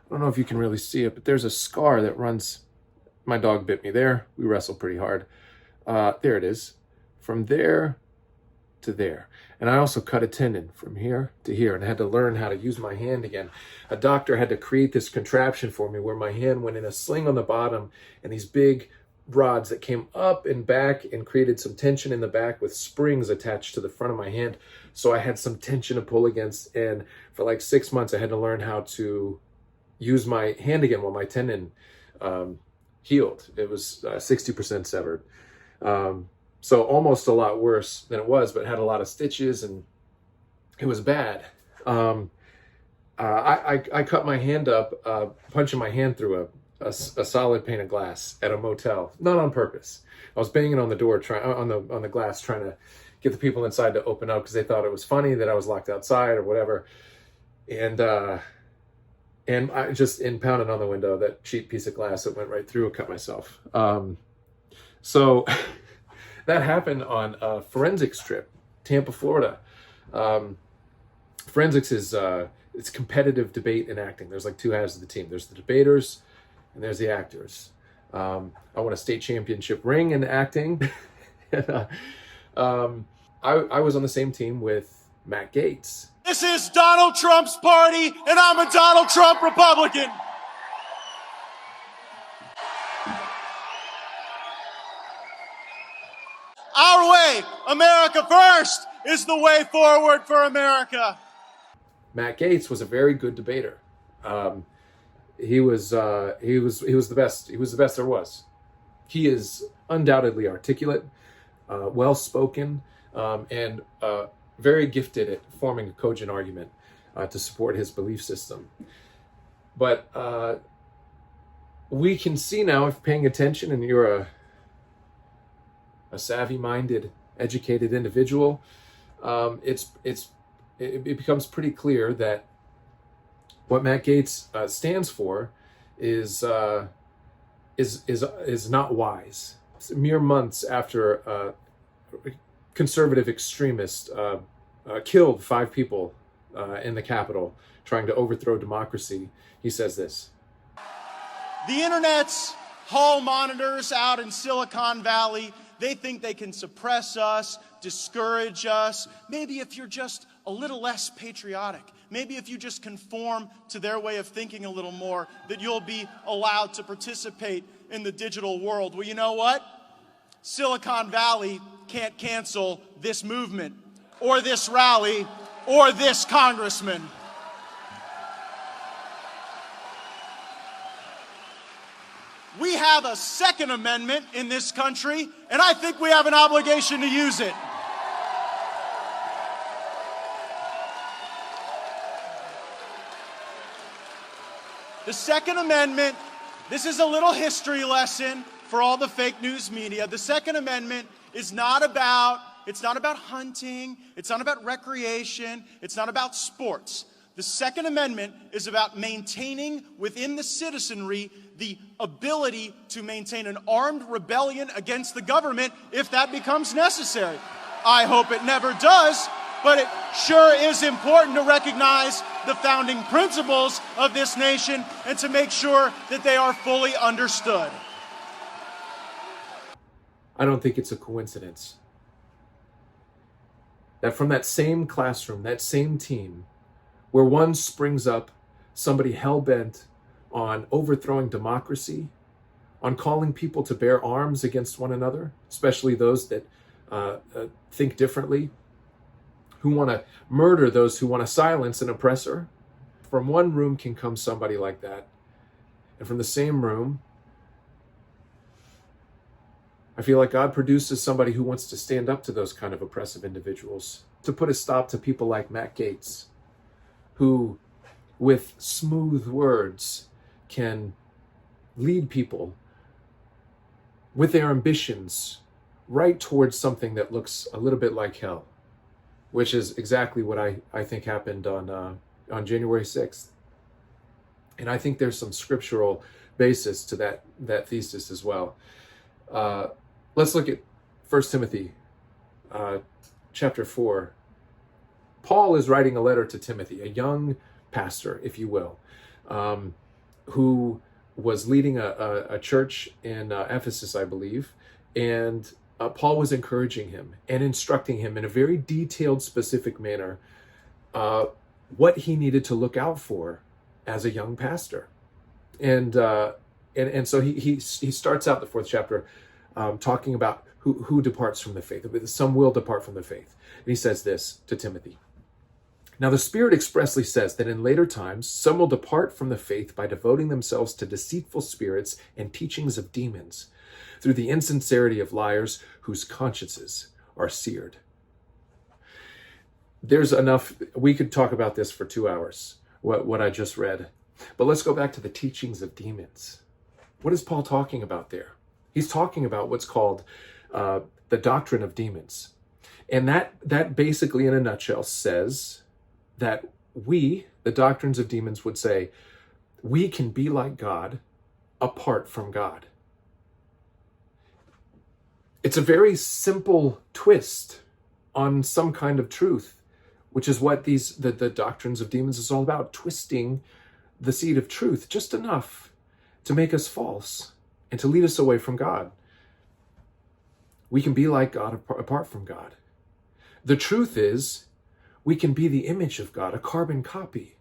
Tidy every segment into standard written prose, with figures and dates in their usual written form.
I don't know if you can really see it, but there's a scar that runs. My dog bit me there. We wrestled pretty hard. There it is. From there to there. And I also cut a tendon from here to here, and I had to learn how to use my hand again. A doctor had to create this contraption for me where my hand went in a sling on the bottom, and these big rods that came up and back and created some tension in the back with springs attached to the front of my hand. So I had some tension to pull against, and for like 6 months I had to learn how to use my hand again while my tendon healed. It was 60% severed. So almost a lot worse than it was, but it had a lot of stitches and it was bad. I cut my hand up, punching my hand through a solid pane of glass at a motel, not on purpose. I was banging on the door, on the glass, trying to get the people inside to open up because they thought it was funny that I was locked outside or whatever. And I just pounded on the window, that cheap piece of glass that went right through, and cut myself. So that happened on a forensics trip, Tampa, Florida. Forensics is it's competitive debate in acting. There's like two halves of the team. There's the debaters and there's the actors. I won a state championship ring in acting. I was on the same team with Matt Gaetz. This is Donald Trump's party, and I'm a Donald Trump Republican. Our way, America first, is the way forward for America. Matt Gaetz was a very good debater. He was the best. He was the best there was. He is undoubtedly articulate, well-spoken, and very gifted at forming a cogent argument to support his belief system. But we can see now, if paying attention and you're a savvy-minded, educated individual, it becomes pretty clear that what Matt Gaetz stands for is not wise. It's mere months after a conservative extremist killed 5 people in the Capitol trying to overthrow democracy, he says this. The internet's hall monitors out in Silicon Valley, they think they can suppress us, discourage us. Maybe if you're just a little less patriotic, maybe if you just conform to their way of thinking a little more, that you'll be allowed to participate in the digital world. Well, you know what? Silicon Valley can't cancel this movement, or this rally, or this congressman. We have a Second Amendment in this country, and I think we have an obligation to use it. The Second Amendment, this is a little history lesson for all the fake news media. The Second Amendment is not about hunting, it's not about recreation, it's not about sports. The Second Amendment is about maintaining within the citizenry the ability to maintain an armed rebellion against the government if that becomes necessary. I hope it never does, but it sure is important to recognize the founding principles of this nation and to make sure that they are fully understood. I don't think it's a coincidence that from that same classroom, that same team, where one springs up somebody hell-bent on overthrowing democracy, on calling people to bear arms against one another, especially those that think differently, who want to murder those who want to silence an oppressor. From one room can come somebody like that. And from the same room, I feel like God produces somebody who wants to stand up to those kind of oppressive individuals, to put a stop to people like Matt Gaetz, who, with smooth words, can lead people with their ambitions right towards something that looks a little bit like hell, which is exactly what I think happened on January 6th. And I think there's some scriptural basis to that thesis as well. Let's look at 1 Timothy chapter 4. Paul is writing a letter to Timothy, a young pastor, if you will. who was leading a church in Ephesus, I believe, and Paul was encouraging him and instructing him in a very detailed, specific manner what he needed to look out for as a young pastor. And so he starts out the 4th chapter talking about who departs from the faith. Some will depart from the faith. And he says this to Timothy. Now the Spirit expressly says that in later times, some will depart from the faith by devoting themselves to deceitful spirits and teachings of demons, through the insincerity of liars whose consciences are seared. There's enough. We could talk about this for 2 hours, what I just read. But let's go back to the teachings of demons. What is Paul talking about there? He's talking about what's called the doctrine of demons. And that basically, in a nutshell, says that we, the doctrines of demons, would say, we can be like God apart from God. It's a very simple twist on some kind of truth, which is what the doctrines of demons is all about, twisting the seed of truth just enough to make us false and to lead us away from God. We can be like God apart from God. The truth is, we can be the image of God, a carbon copy,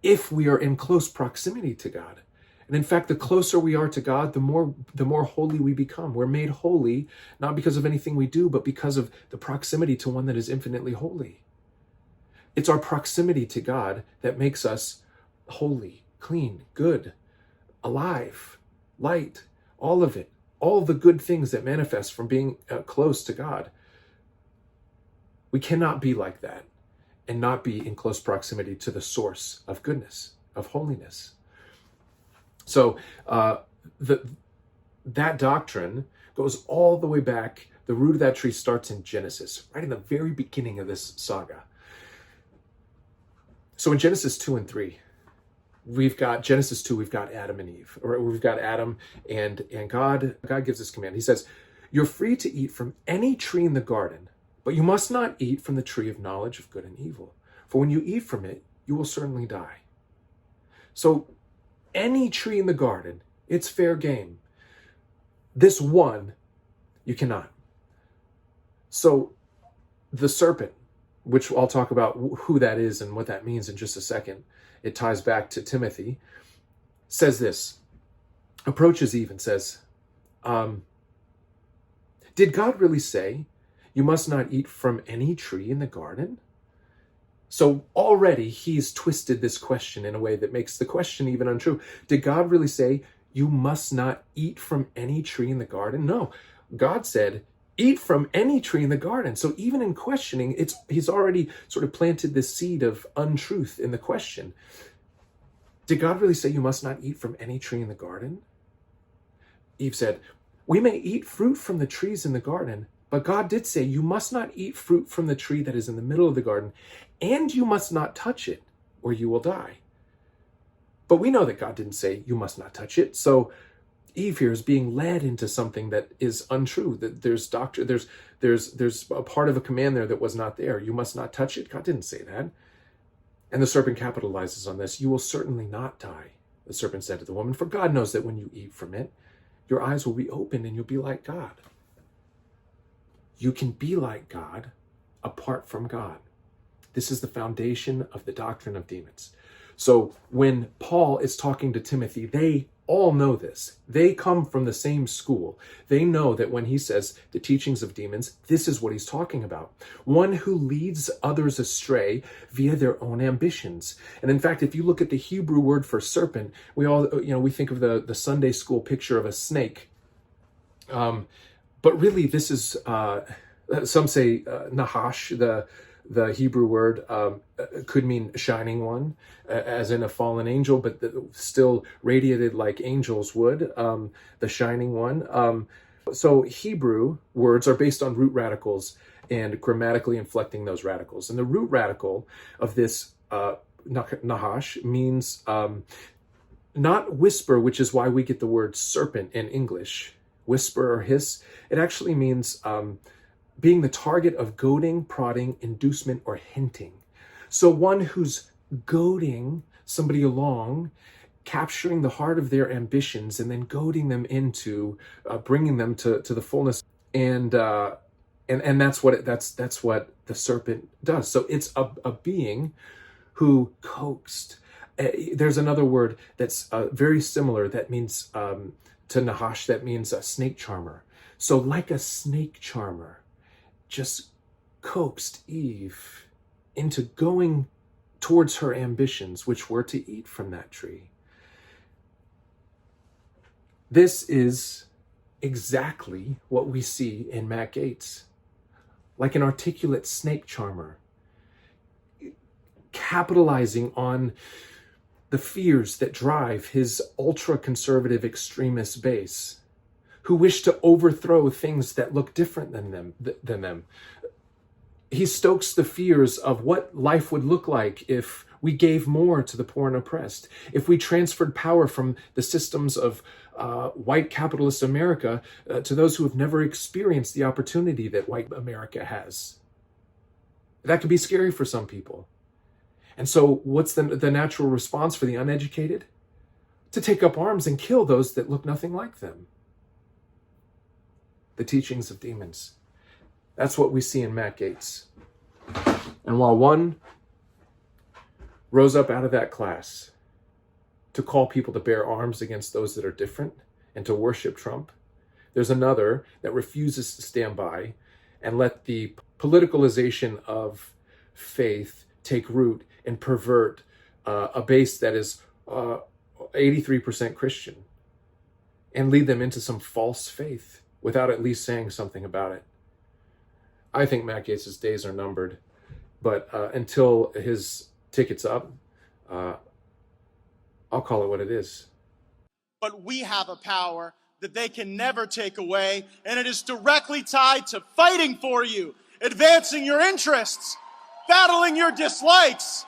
if we are in close proximity to God. And in fact, the closer we are to God, the more holy we become. We're made holy, not because of anything we do, but because of the proximity to one that is infinitely holy. It's our proximity to God that makes us holy, clean, good, alive, light, all of it, all the good things that manifest from being close to God. We cannot be like that and not be in close proximity to the source of goodness, of holiness. So that doctrine goes all the way back. The root of that tree starts in Genesis, right in the very beginning of this saga. So in Genesis 2 and 3, we've got Adam and Eve, or we've got Adam and God gives this command. He says, you're free to eat from any tree in the garden, but you must not eat from the tree of knowledge of good and evil. For when you eat from it, you will certainly die. So any tree in the garden, it's fair game. This one, you cannot. So the serpent, which I'll talk about who that is and what that means in just a second, it ties back to Timothy, says this, approaches Eve and says, did God really say you must not eat from any tree in the garden? So already he's twisted this question in a way that makes the question even untrue. Did God really say you must not eat from any tree in the garden? No, God said, eat from any tree in the garden. So even in questioning, he's already sort of planted this seed of untruth in the question. Did God really say you must not eat from any tree in the garden? Eve said, we may eat fruit from the trees in the garden, but God did say you must not eat fruit from the tree that is in the middle of the garden, and you must not touch it, or you will die. But we know that God didn't say you must not touch it. So Eve here is being led into something that is untrue. That there's a part of a command there that was not there. You must not touch it. God didn't say that. And the serpent capitalizes on this. You will certainly not die, the serpent said to the woman, for God knows that when you eat from it, your eyes will be opened and you'll be like God. You can be like God apart from God. This is the foundation of the doctrine of demons. So when Paul is talking to Timothy, they all know this. They come from the same school. They know that when he says the teachings of demons, this is what he's talking about. One who leads others astray via their own ambitions. And in fact, if you look at the Hebrew word for serpent, we think of the Sunday school picture of a snake. But really, this is, some say nahash, the Hebrew word could mean shining one, as in a fallen angel, but still radiated like angels would, the shining one. So Hebrew words are based on root radicals and grammatically inflecting those radicals. And the root radical of this nahash means not whisper, which is why we get the word serpent in English. Whisper or hiss. It actually means being the target of goading, prodding, inducement, or hinting. So one who's goading somebody along capturing the heart of their ambitions and then goading them into bringing them to the fullness. And that's what that's what the serpent does. So it's a being who coaxed. There's another word that's very similar that means to Nahash, that means a snake charmer. So like a snake charmer, just coaxed Eve into going towards her ambitions, which were to eat from that tree. This is exactly what we see in Matt Gaetz, like an articulate snake charmer, capitalizing on the fears that drive his ultra-conservative extremist base, who wish to overthrow things that look different than them. He stokes the fears of what life would look like if we gave more to the poor and oppressed, if we transferred power from the systems of white capitalist America to those who have never experienced the opportunity that white America has. That could be scary for some people. And so what's the natural response for the uneducated? To take up arms and kill those that look nothing like them. The teachings of demons. That's what we see in Matt Gaetz. And while one rose up out of that class to call people to bear arms against those that are different and to worship Trump, there's another that refuses to stand by and let the politicalization of faith take root and pervert a base that is 83% Christian and lead them into some false faith without at least saying something about it. I think Matt Gaetz' days are numbered, but until his ticket's up, I'll call it what it is. But we have a power that they can never take away, and it is directly tied to fighting for you, advancing your interests, battling your dislikes.